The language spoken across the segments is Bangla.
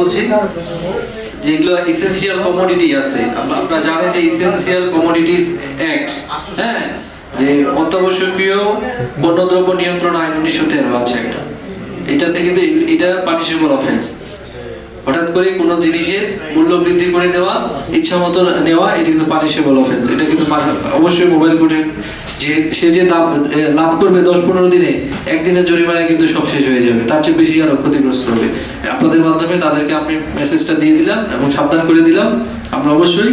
বলছি, যেগুলো এসেনশিয়াল কমোডিটি আছে, আপনারা জানেন যে এসেনশিয়াল কমোডিটিস অ্যাক্ট, হ্যাঁ, যে অত্যাবশ্যকীয় পণ্যদ্রব্য নিয়ন্ত্রণ আইন 1913 আছে একটা, এটাতে কিন্তু এটা পানিশেবল অফেন্স। হঠাৎ করে কোনো জিনিসের মূল্য বৃদ্ধি করে দেওয়া, ইচ্ছা মতো নেওয়া, এটা কিন্তু পানিশেবল অফেন্স। এটা কিন্তু অবশ্যই মোবাইল কোর্টের যে সে যে লাভ করবে 10-15 দিনে, একদিনের জরিমানায় কিন্তু সব শেষ হয়ে যাবে, তার চেয়ে বেশি আরো ক্ষতিগ্রস্ত হবে। আপনাদের মাধ্যমে তাদেরকে আপনি মেসেজটা দিয়ে দিলাম এবং সাবধান করে দিলাম। আমরা অবশ্যই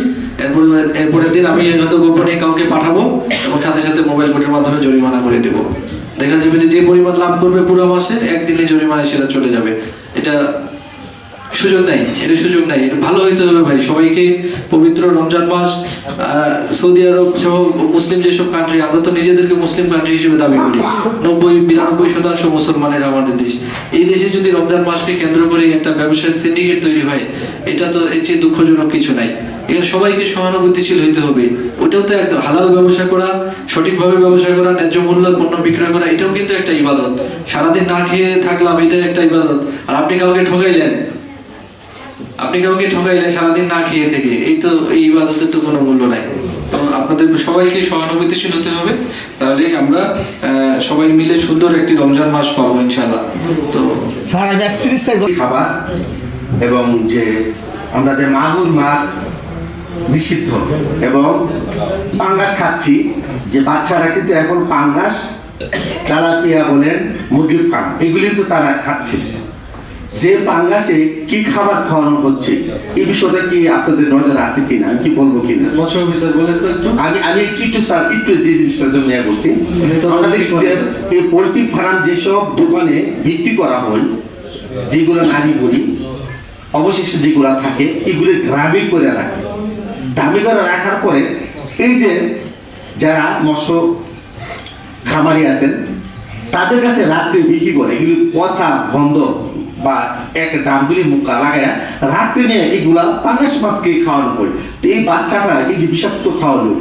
এরপরের দিন আমি হয়তো গোপনে কাউকে পাঠাবো এবং সাথে সাথে মোবাইল কোর্টের মাধ্যমে জরিমানা করে দেব। দেখা যাবে যে পরিমাণ লাভ করবে পুরো মাসে, একদিনে জরিমানায় সেটা চলে যাবে। এটা সুযোগ নাই, এটা সুযোগ নাই, এটা ভালো হইতে হবে ভাই। সবাইকে পবিত্র রমজান মাস, সৌদি আরব সহ মুসলিম যেসব কান্ট্রি, আমরা তো নিজেদেরকে মুসলিম কান্ট্রি হিসেবে দাবি করি, 90-92% মুসলমানের আমাদের দেশ। এই দেশে যদি রমজান মাসকে কেন্দ্র করে একটা ব্যবসায়িক সিন্ডিকেট তৈরি হয়, এটা তো এর চেয়ে দুঃখজনক কিছু নাই। এখানে সবাইকে সহানুভূতিশীল হইতে হবে। ওটাও তো একটা হালাল ব্যবসা করা, সঠিকভাবে ব্যবসা করা, ন্যায্য মূল্য পণ্য বিক্রয় করা, এটাও কিন্তু একটা ইবাদত। সারাদিন না খেয়ে থাকলাম, এটা একটা ইবাদত। আর আপনি কাউকে ঠকাইলেন, সারাদিন না খেয়ে থেকে, এই তো এই ইবাদতের তো কোনো মূল্য নাই। তো আপনাদের সবাইকে সহানুভূতিশীল হতে হবে, তাহলে আমরা সবাই মিলে সুন্দর একটি রমজান মাস পাবো ইনশাআল্লাহ। তো খাবার এবং যে আমরা যে মাগুর মাছ নিষিদ্ধ এবং পাঙ্গাস খাচ্ছি, যে বাচ্চারা কিন্তু এখন পাঙ্গাস, তেলাপিয়া বলেন, মুরগির ফার্ম, এগুলি কিন্তু তারা খাচ্ছে। যে পাঙ্গাসে কি খাবার খাওয়ানো হচ্ছে, এই বিষয়টা কি আপনাদের নজর আছে কিনা, আমি কি বলবো কিনা, মৎস্য অফিসার বলেন তো একটু। আমি একটু যে জিনিসটার জন্য বলছি, আমরা দেখছি এই পোল্ট্রি ফার্ম যেসব দোকানে বিক্রি করা হয়, যেগুলো নারী বলি, অবশেষে যেগুলা থাকে এগুলি গ্রামে করে রাখে। দামি করে রাখার পরে এই যে যারা মৎস্য খামারি আছেন, তাদের কাছে রাত্রে বিক্রি করে এগুলি পচা বন্ধ বা এক ডামগুলি মুখা লাগায় রাত্রে নিয়ে এগুলা পাঙ্গাস মাছকে খাওয়ানো হয়। তো এই বাচ্চাটা, এই যে বিষাক্ত খাওয়ালো,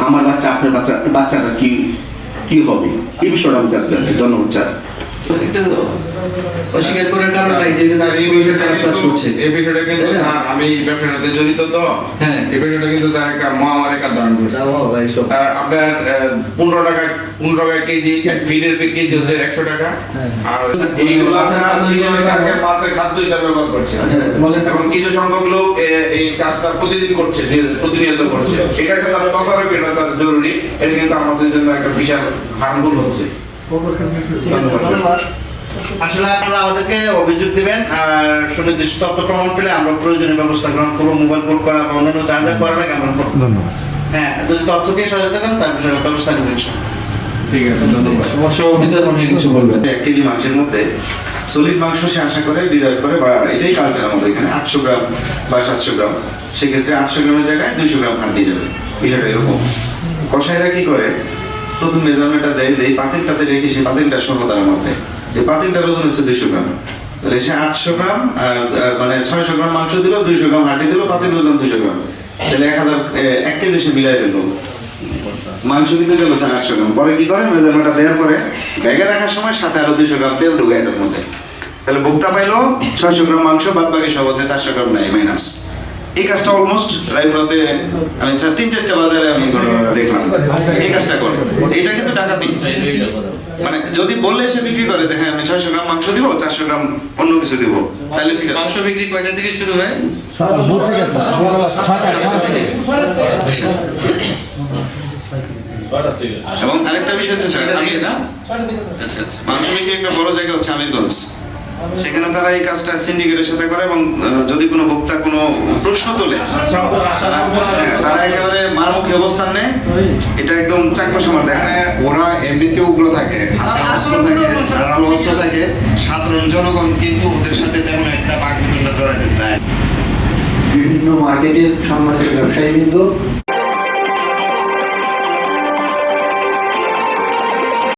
আমার বাচ্চা, আপনার বাচ্চাটা কি হবে, এই বিষয়টা আমি জানতে চাচ্ছি। ধন্যবাদ স্যার। অস্বীকার করার কারণ নাই, যে এই বিষয়টা আপনারা শুনছেন, এই বিষয়টা কিন্তু স্যার আমি ব্যবসাতে জড়িত, তো হ্যাঁ, এই বিষয়টা কিন্তু স্যার একটা মহামারী কাজ ধারণ করছে। আপনার 15 টাকা কেজি ফিডের কেজি হচ্ছে 100 টাকা, আর এইগুলো মাছের খাদ্য হিসাবে ব্যবহার করছে। এবং কিছু সংখ্যক লোক এই কাজটা প্রতিদিন করছে, প্রতিনিয়ত করছে। এটা একটা স্যার তদারক, এটা স্যার জরুরি। এটা কিন্তু আমাদের জন্য একটা বিশাল হার্মফুল হচ্ছে। আসলে আপনারা আমাদেরকে অভিযোগ দিবেন, আর সুনির্দিষ্ট তথ্য প্রমাণ পেলে আমরা প্রয়োজনীয় ব্যবস্থা গ্রহণ করবো। মোবাইল কোর্ট করা বা অন্যান্য যা যা করার আগে আমরা করবো। হ্যাঁ, যদি তথ্য দিয়ে সহায়তা করেন তার বিষয়ে ব্যবস্থা নেবেন। ঠিক আছে, ধন্যবাদ। মৎস্য অফিসার অনেক কিছু বলবেন। 1 কেজি মাংসের মধ্যে সলিড মাংস সে আশা করে ডিজাইন করে, বা এটাই কালচার আমাদের এখানে 800 গ্রাম বা 700 গ্রাম, সেক্ষেত্রে 800 গ্রামের জায়গায় 200 গ্রাম হাঁটি যাবে। বিষয়টা এরকম। কষাইরা কি করে, প্রথম মেজারমেন্টটা দেয় যে এই পাতিলটাতে রেখে, সেই পাতিলটা সহ তার মধ্যে, যে পাতিলটার ওজন হচ্ছে 200 গ্রাম, তাহলে সে 800 গ্রাম মানে 600 গ্রাম মাংস দিল, 200 গ্রাম হাঁটি দিল, পাতিল ওজন 200 গ্রাম, তাহলে 1 কেজি সে মিলাই দিল। মাংস দিতে গেল 800 গ্রাম, পরে কি করে, মেজারমেন্টটা দেওয়ার পরে ব্যাগে রাখার সময় সাথে আরো 200 গ্রাম তেল ঢুকে এটার মধ্যে, তাহলে ভোক্তা পাইলো 600 গ্রাম মাংস, বাদ বাকি সব হচ্ছে 400 গ্রাম নেয় মাইনাস। এই কাজটা অলমোস্ট রায়পুরাতে আমি 3-4টা বাজারে আমি দেখলাম এই কাজটা করে। এটা কিন্তু ডাকাতি, মানে যদি বললে সে বিক্রি করে যে হ্যাঁ আমি 600 গ্রাম মাংস দিব, 400 গ্রাম অন্য কিছু দিব, তাহলে ঠিক আছে। মাংস বিক্রি কয়টা থেকে শুরু হয়? এবং আরেকটা বিষয় হচ্ছে স্যার, আমি মাংস বিক্রি একটা বড় জায়গা হচ্ছে আমিরগঞ্জ, সেখানে তারা এই কাজটা সিন্ডিকেটের সাথে করে, এবং যদি কোনো ভোক্তা কোনো প্রশ্ন তোলে তারা একেবারে মারমুখী অবস্থান নেয়। এটা একদম চাকমা সমান দেখায়। ওরা এমনিতে উগ্র থাকে, হাতে অস্ত্র থাকে, ধারালো অস্ত্র থাকে, সাধারণ জনগণ কিন্তু ওদের সাথে তেমন একটা বাগবিতণ্ডা জড়াইতে চায়। বিভিন্ন মার্কেটের সম্মানিত ব্যবসায়ীবৃন্দ,